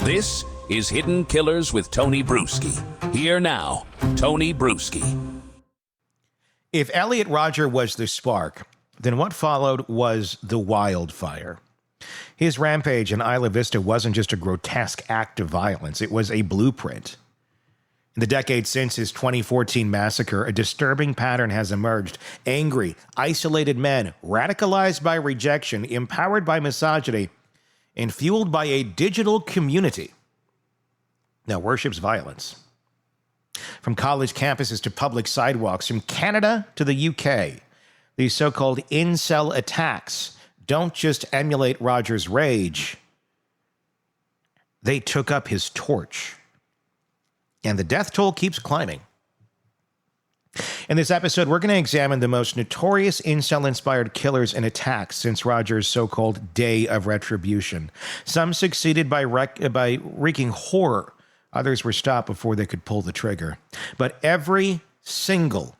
This is Hidden Killers with Tony Bruschi. Here now, Tony Bruschi. If Elliot Rodger was the spark, then what followed was the wildfire. His rampage in Isla Vista wasn't just a grotesque act of violence, it was a blueprint. In the decades since his 2014 massacre, a disturbing pattern has emerged. Angry, isolated men, radicalized by rejection, empowered by misogyny, and fueled by a digital community that worships violence. From college campuses to public sidewalks, from Canada to the UK, these so-called incel attacks don't just emulate Rodger's rage. They took up his torch. And the death toll keeps climbing. In this episode, we're going to examine the most notorious incel-inspired killers and attacks since Rodger's so-called Day of Retribution. Some succeeded by wreaking horror. Others were stopped before they could pull the trigger. But every single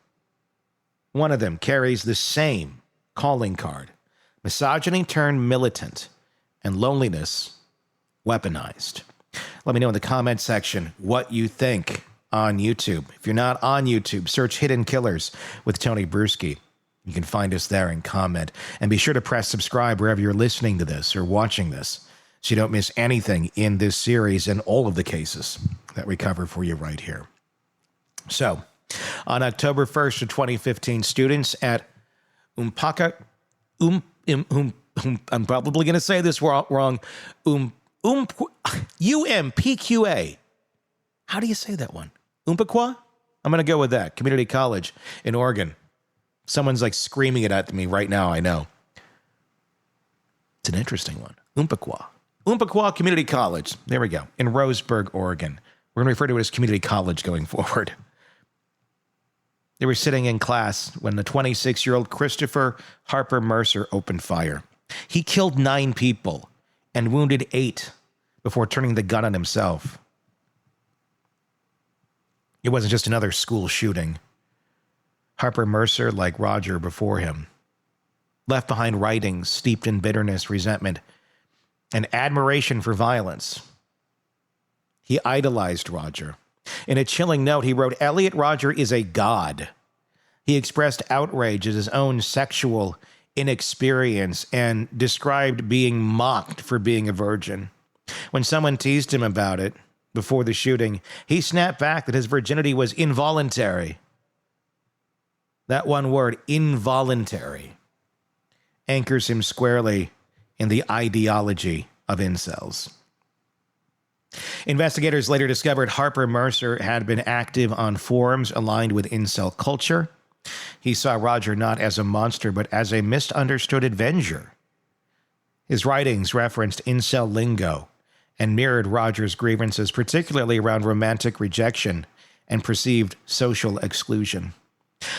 one of them carries the same calling card. Misogyny turned militant and loneliness weaponized. Let me know in the comment section what you think on YouTube. If you're not on YouTube, search Hidden Killers with Tony Bruschi. You can find us there and comment. And be sure to press subscribe wherever you're listening to this or watching this so you don't miss anything in this series and all of the cases that we cover for you right here. So, on October 1st of 2015, students at Umpqua, I'm probably going to say this wrong, UMPQA. How do you say that one? Umpqua? I'm going to go with that. Community College in Oregon. Someone's like screaming it at me right now, I know. It's an interesting one. Umpqua Community College. There we go. In Roseburg, Oregon. We're going to refer to it as Community College going forward. They were sitting in class when the 26-year-old Christopher Harper-Mercer opened fire. He killed 9 people and wounded 8 before turning the gun on himself. It wasn't just another school shooting. Harper-Mercer, like Rodger before him, left behind writings steeped in bitterness, resentment, and admiration for violence. He idolized Rodger. In a chilling note, he wrote, "Elliot Rodger is a god." He expressed outrage at his own sexual inexperience and described being mocked for being a virgin. When someone teased him about it before the shooting, he snapped back that his virginity was involuntary. That one word, involuntary, anchors him squarely in the ideology of incels. Investigators later discovered Harper-Mercer had been active on forums aligned with incel culture. He saw Rodger not as a monster, but as a misunderstood avenger. His writings referenced incel lingo and mirrored Rodger's grievances, particularly around romantic rejection and perceived social exclusion.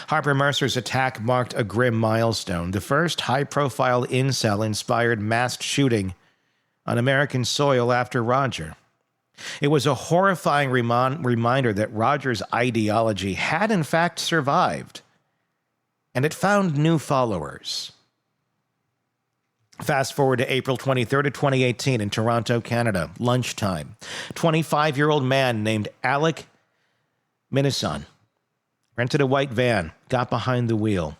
Harper-Mercer's attack marked a grim milestone, the first high-profile incel-inspired mass shooting on American soil after Rodger. It was a horrifying reminder that Rodger's ideology had in fact survived, and it found new followers. Fast forward to April 23rd of 2018 in Toronto, Canada, lunchtime. 25-year-old man named Alek Minassian rented a white van, got behind the wheel,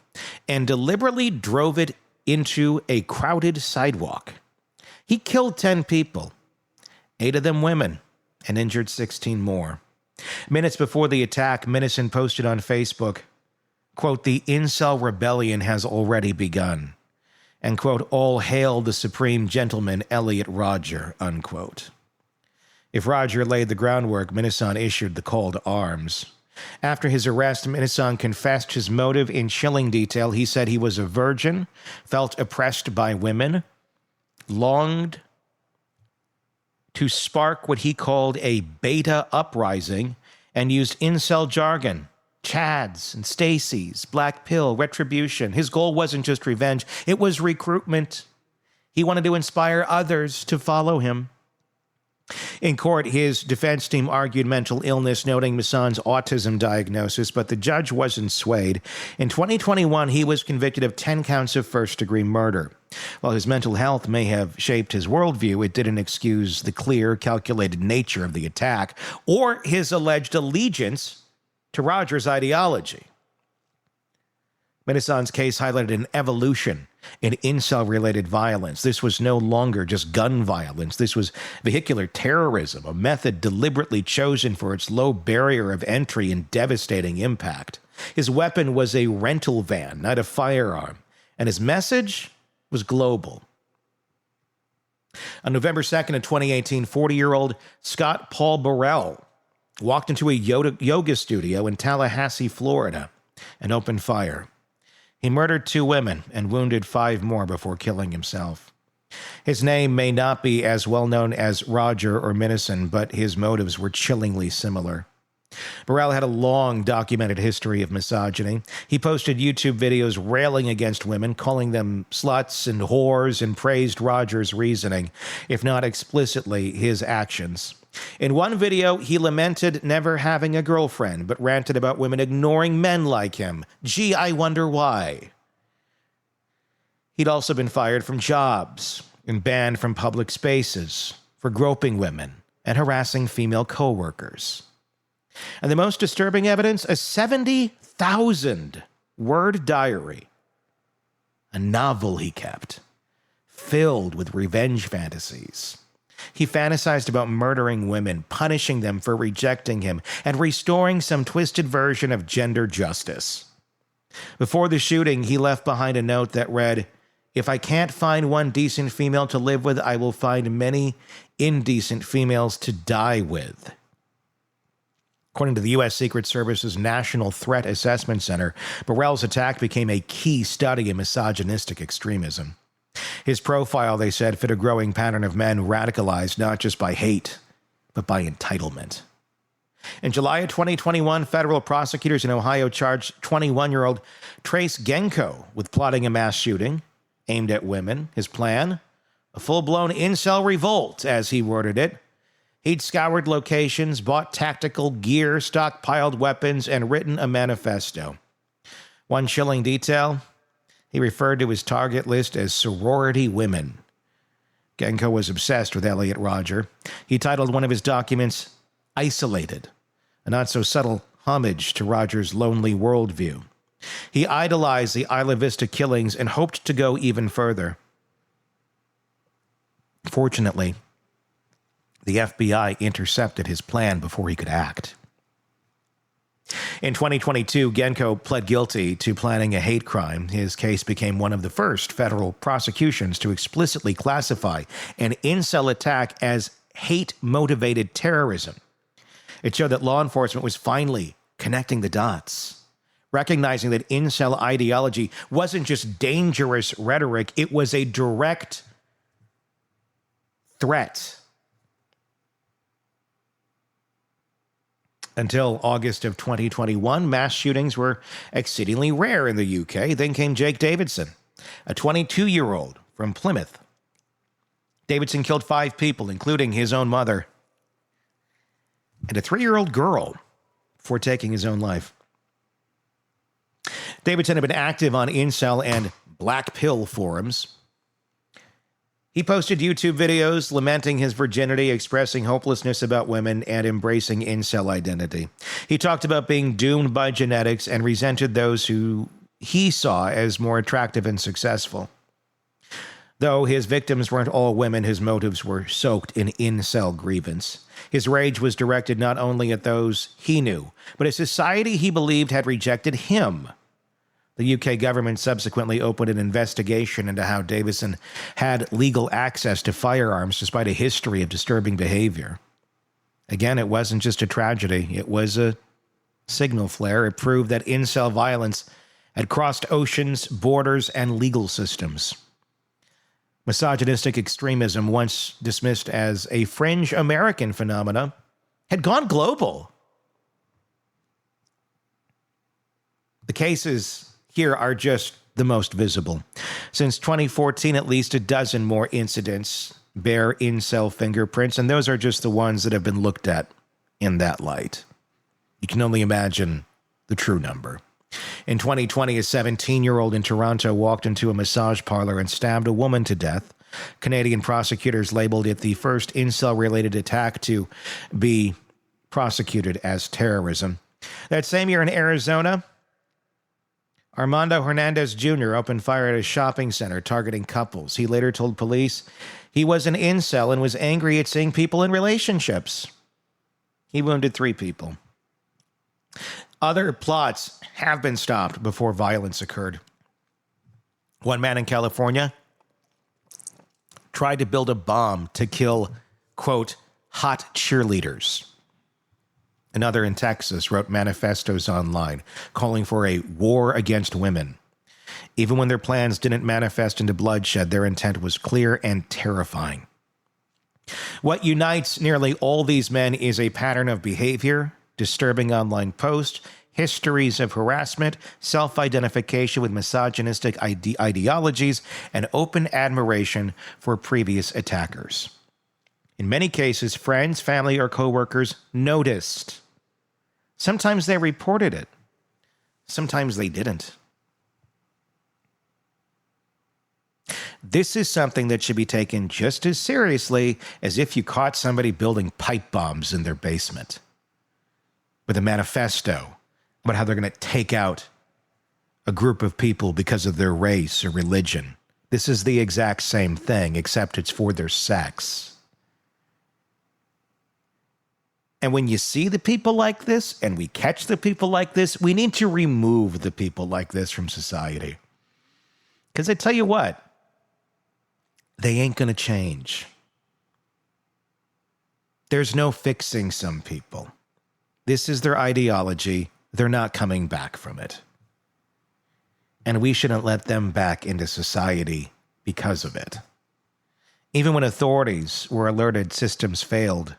and deliberately drove it into a crowded sidewalk. He killed 10 people, 8 of them women, and injured 16 more. Minutes before the attack, Minassian posted on Facebook, quote, "The Incel Rebellion has already begun," and, quote, "All hail the supreme gentleman, Elliot Rodger," unquote. If Rodger laid the groundwork, Minassian issued the call to arms. After his arrest, Minassian confessed his motive in chilling detail. He said he was a virgin, felt oppressed by women, longed to spark what he called a beta uprising, and used incel jargon, Chads and Stacys, black pill, retribution. His goal wasn't just revenge, it was recruitment. He wanted to inspire others to follow him. In court, his defense team argued mental illness, noting Minassian's autism diagnosis, but the judge wasn't swayed. In 2021, he was convicted of 10 counts of first-degree murder. While his mental health may have shaped his worldview, it didn't excuse the clear, calculated nature of the attack or his alleged allegiance to Rodger's ideology. Minassian's case highlighted an evolution in incel-related violence. This was no longer just gun violence. This was vehicular terrorism, a method deliberately chosen for its low barrier of entry and devastating impact. His weapon was a rental van, not a firearm, and his message was global. On November 2nd of 2018, 40-year-old Scott Paul Beierle walked into a yoga studio in Tallahassee, Florida, and opened fire. He murdered 2 women and wounded 5 more before killing himself. His name may not be as well known as Rodger or Minassian, but his motives were chillingly similar. Beierle had a long documented history of misogyny. He posted YouTube videos railing against women, calling them sluts and whores, and praised Rodger's reasoning, if not explicitly his actions. In one video, he lamented never having a girlfriend, but ranted about women ignoring men like him. Gee, I wonder why. He'd also been fired from jobs and banned from public spaces for groping women and harassing female co-workers. And the most disturbing evidence, a 70,000-word diary, a novel he kept, filled with revenge fantasies. He fantasized about murdering women, punishing them for rejecting him, and restoring some twisted version of gender justice. Before the shooting, he left behind a note that read, "If I can't find one decent female to live with, I will find many indecent females to die with." According to the U.S. Secret Service's National Threat Assessment Center, Beierle's attack became a key study in misogynistic extremism. His profile, they said, fit a growing pattern of men radicalized not just by hate, but by entitlement. In July of 2021, federal prosecutors in Ohio charged 21-year-old Trace Genco with plotting a mass shooting aimed at women. His plan? A full-blown incel revolt, as he worded it. He'd scoured locations, bought tactical gear, stockpiled weapons, and written a manifesto. One chilling detail, he referred to his target list as sorority women. Genco was obsessed with Elliot Rodger. He titled one of his documents, Isolated, a not-so-subtle homage to Rodger's lonely worldview. He idolized the Isla Vista killings and hoped to go even further. Fortunately, the FBI intercepted his plan before he could act. In 2022, Genco pled guilty to planning a hate crime. His case became one of the first federal prosecutions to explicitly classify an incel attack as hate-motivated terrorism. It showed that law enforcement was finally connecting the dots, recognizing that incel ideology wasn't just dangerous rhetoric, it was a direct threat. Until August of 2021, mass shootings were exceedingly rare in the UK. Then came Jake Davison, a 22-year-old from Plymouth. Davison killed 5 people, including his own mother and a 3-year-old girl, before taking his own life. Davison had been active on incel and black pill forums. He posted YouTube videos lamenting his virginity, expressing hopelessness about women, and embracing incel identity. He talked about being doomed by genetics and resented those who he saw as more attractive and successful. Though his victims weren't all women, his motives were soaked in incel grievance. His rage was directed not only at those he knew, but a society he believed had rejected him. The UK government subsequently opened an investigation into how Davison had legal access to firearms despite a history of disturbing behavior. Again, it wasn't just a tragedy. It was a signal flare. It proved that incel violence had crossed oceans, borders, and legal systems. Misogynistic extremism, once dismissed as a fringe American phenomena, had gone global. The cases here are just the most visible. Since 2014, at least a dozen more incidents bear incel fingerprints, and those are just the ones that have been looked at in that light. You can only imagine the true number. In 2020, a 17-year-old in Toronto walked into a massage parlor and stabbed a woman to death. Canadian prosecutors labeled it the first incel-related attack to be prosecuted as terrorism. That same year in Arizona, Armando Hernandez Jr. opened fire at a shopping center targeting couples. He later told police he was an incel and was angry at seeing people in relationships. He wounded 3 people. Other plots have been stopped before violence occurred. One man in California tried to build a bomb to kill, quote, hot cheerleaders. Another in Texas wrote manifestos online calling for a war against women. Even when their plans didn't manifest into bloodshed, their intent was clear and terrifying. What unites nearly all these men is a pattern of behavior, disturbing online posts, histories of harassment, self-identification with misogynistic ideologies, and open admiration for previous attackers. In many cases, friends, family, or coworkers noticed. Sometimes they reported it. Sometimes they didn't. This is something that should be taken just as seriously as if you caught somebody building pipe bombs in their basement with a manifesto about how they're going to take out a group of people because of their race or religion. This is the exact same thing, except it's for their sex. And when you see the people like this, and we catch the people like this, we need to remove the people like this from society. Because I tell you what, they ain't going to change. There's no fixing some people. This is their ideology. They're not coming back from it. And we shouldn't let them back into society because of it. Even when authorities were alerted, systems failed.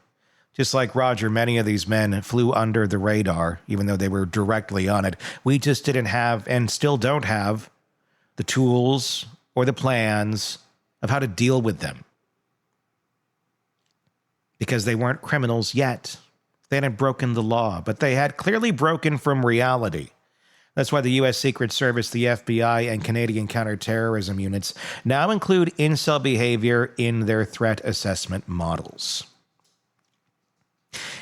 Just like Rodger, many of these men flew under the radar, even though they were directly on it. We just didn't have, and still don't have, the tools or the plans of how to deal with them. Because they weren't criminals yet. They hadn't broken the law, but they had clearly broken from reality. That's why the U.S. Secret Service, the FBI, and Canadian counterterrorism units now include incel behavior in their threat assessment models.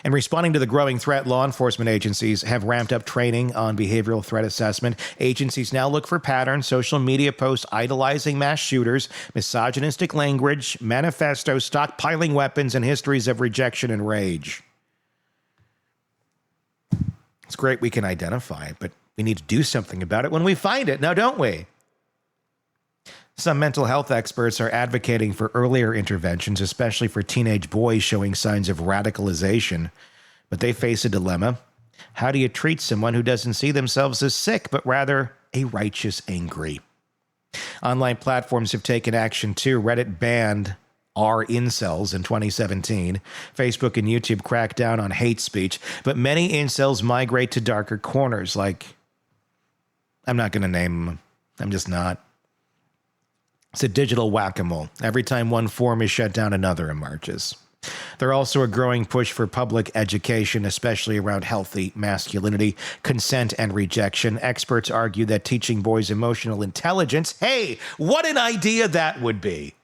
In responding to the growing threat, law enforcement agencies have ramped up training on behavioral threat assessment. Agencies now look for patterns, social media posts idolizing mass shooters, misogynistic language, manifestos, stockpiling weapons, and histories of rejection and rage. It's great we can identify it, but we need to do something about it when we find it, now don't we? Some mental health experts are advocating for earlier interventions, especially for teenage boys showing signs of radicalization. But they face a dilemma. How do you treat someone who doesn't see themselves as sick, but rather a righteous angry? Online platforms have taken action too. Reddit banned incels in 2017. Facebook and YouTube cracked down on hate speech. But many incels migrate to darker corners, like, I'm not going to name them. I'm just not. It's a digital whack-a-mole. Every time one forum is shut down, another emerges. There's also a growing push for public education, especially around healthy masculinity, consent, and rejection. Experts argue that teaching boys emotional intelligence, hey, what an idea that would be.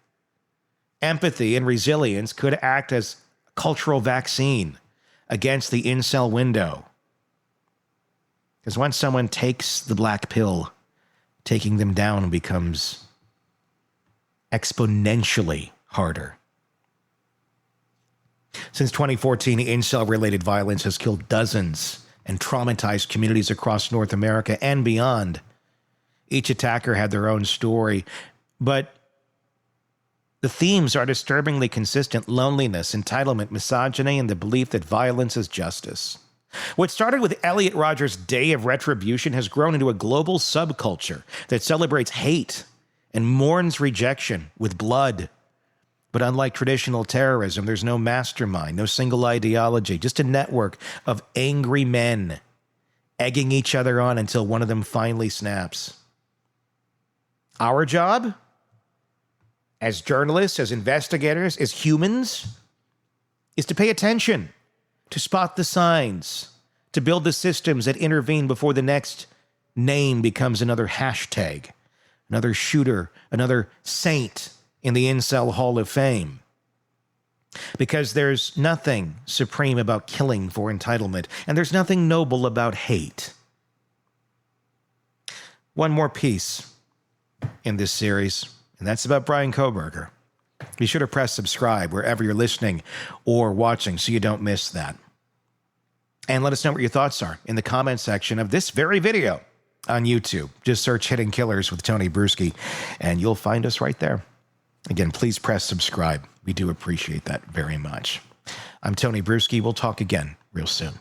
Empathy and resilience could act as a cultural vaccine against the incel window. Because once someone takes the black pill, taking them down becomes exponentially harder. Since 2014, incel-related violence has killed dozens and traumatized communities across North America and beyond. Each attacker had their own story, but the themes are disturbingly consistent: loneliness, entitlement, misogyny, and the belief that violence is justice. What started with Elliot Rodger's Day of Retribution has grown into a global subculture that celebrates hate and mourns rejection with blood. But unlike traditional terrorism, there's no mastermind, no single ideology, just a network of angry men egging each other on until one of them finally snaps. Our job, as journalists, as investigators, as humans, is to pay attention, to spot the signs, to build the systems that intervene before the next name becomes another hashtag, another shooter, another saint in the Incel Hall of Fame. Because there's nothing supreme about killing for entitlement, and there's nothing noble about hate. One more piece in this series, and that's about Bryan Kohberger. Be sure to press subscribe wherever you're listening or watching so you don't miss that. And let us know what your thoughts are in the comment section of this very video on YouTube. Just search Hidden Killers with Tony Bruschi, and you'll find us right there. Again, please press subscribe. We do appreciate that very much. I'm Tony Bruschi. We'll talk again real soon.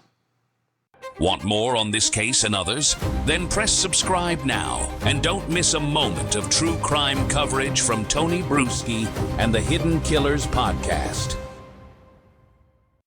Want more on this case and others? Then press subscribe now and don't miss a moment of true crime coverage from Tony Bruschi and the Hidden Killers podcast.